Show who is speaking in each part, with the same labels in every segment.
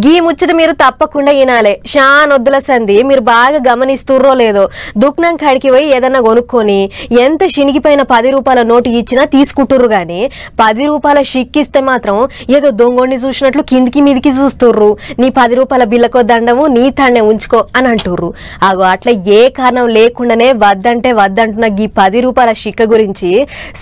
Speaker 1: గీ ముచ్చట మీరు తప్పకుండా వినాలే. షానొద్దుల సంది మీరు బాగా గమనిస్తుర్రో లేదో, దుకాణం కాడికి పోయి ఏదన్నా కొనుక్కొని ఎంత శినిగిపోయిన 10 రూపాయల నోటు ఇచ్చినా తీసుకుంటుర్రు గాని 10 రూపాయల షిక్కిస్తే మాత్రం ఏదో దొంగోడిని చూసినట్లు కిందికి మీదికి చూస్తుర్రు. నీ 10 రూపాయల బిల్లకో దండము నీ తానే ఉంచుకో అని అంటుర్రు. అగో అట్లా ఏ కారణం లేకుండానే వద్దంటే వద్దంటున్న గీ 10 రూపాయల షిక్క గురించి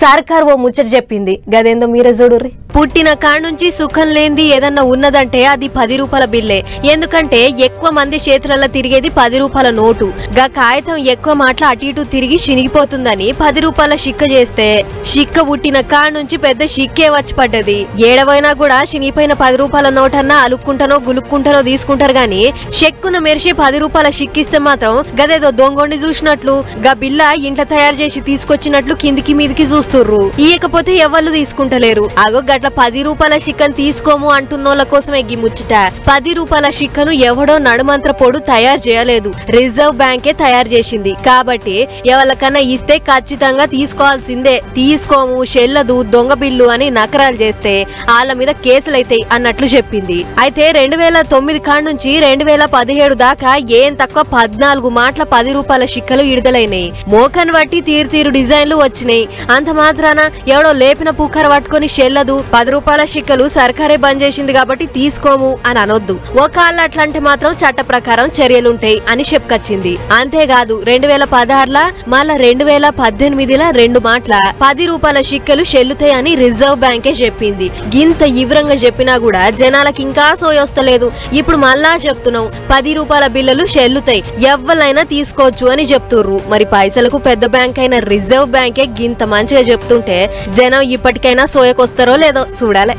Speaker 1: సర్కార్ ఓ ముచ్చట చెప్పింది. గదేందో మీరే చూడుర్రి. పుట్టిన కాడ్నుంచి సుఖం లేంది ఏదన్నా ఉన్నదంటే అది 10 రూపాయల బిల్లే. ఎందుకంటే ఎక్కువ మంది చేతులలో తిరిగేది 10 రూపాయల నోటు. గా కాగితం ఎక్కువ మాటలు అటు ఇటు తిరిగి శినిగిపోతుందని 10 రూపాయల షిక్క చేస్తే షిక్క పుట్టిన కాడ్నుంచి పెద్ద షిక్కే వచ్చి పడ్డది. ఏడవైనా కూడా శినిగిపోయిన 10 రూపాయల నోటన్నా అలుక్కుంటానో గులుక్కుంటానో తీసుకుంటారు గాని షెక్కున మెరిసి 10 రూపాయల షిక్కిస్తే మాత్రం గదేదో దొంగోడిని చూసినట్లు గా బిల్ల ఇంట్లో తయారు చేసి తీసుకొచ్చినట్లు కిందికి మీదికి చూస్తుర్రు. ఇయకపోతే ఎవళ్ళు తీసుకుంటలేరు. అగో గట్ల 10 రూపాయల షిక్కను తీసుకోము అంటున్నోళ్ళ కోసమే గి ముచ్చట. 10 రూపాయల షిక్కను ఎవడో నడుమంత్ర పొడు తయారు చేయలేదు, రిజర్వ్ బ్యాంకే తయారు చేసింది. కాబట్టి ఎవరికన్నా ఇస్తే ఖచ్చితంగా తీసుకోవాల్సిందే. తీసుకోము, చెల్లదు, దొంగ బిల్లు అని నకరాలు చేస్తే వాళ్ళ మీద కేసులైతాయి అన్నట్లు చెప్పింది. అయితే 2009 కాడి నుంచి 2017 దాకా ఏం తక్కువ 14 మాటల 10 రూపాయల షిక్కలు విడుదలైనాయి. మోకన్ బట్టి తీరు డిజైన్లు వచ్చినాయి. అంత మాత్రాన ఎవడో లేపిన పుక్కర పట్టుకొని చెల్లదు, 10 రూపాయల షిక్కలు సర్కారే బంద్ చేసింది కాబట్టి తీసుకోము అని అనొద్దు. ఒకళ్ళ అట్లంటే మాత్రం చట్ట ప్రకారం చర్యలుంటాయి అని చెప్పుకొచ్చింది. అంతేకాదు 2016 మళ్ళా 2018 2 మాటల 10 రూపాయల షిక్కలు చెల్లుతాయి అని రిజర్వ్ బ్యాంకే చెప్పింది. గింత ఇవ్రంగా చెప్పినా కూడా జనాలకి ఇంకా సోయొస్తలేదు. ఇప్పుడు మళ్ళా చెప్తున్నాం 10 రూపాయల బిల్లలు చెల్లుతాయి, ఎవ్వలైనా తీసుకోవచ్చు అని చెప్తుర్రు. మరి పైసలకు పెద్ద బ్యాంక్ అయిన రిజర్వ్ బ్యాంకే గింత మంచిగా చెప్తుంటే జనం ఇప్పటికైనా సోయకొస్తారో లేదో చూడాలి.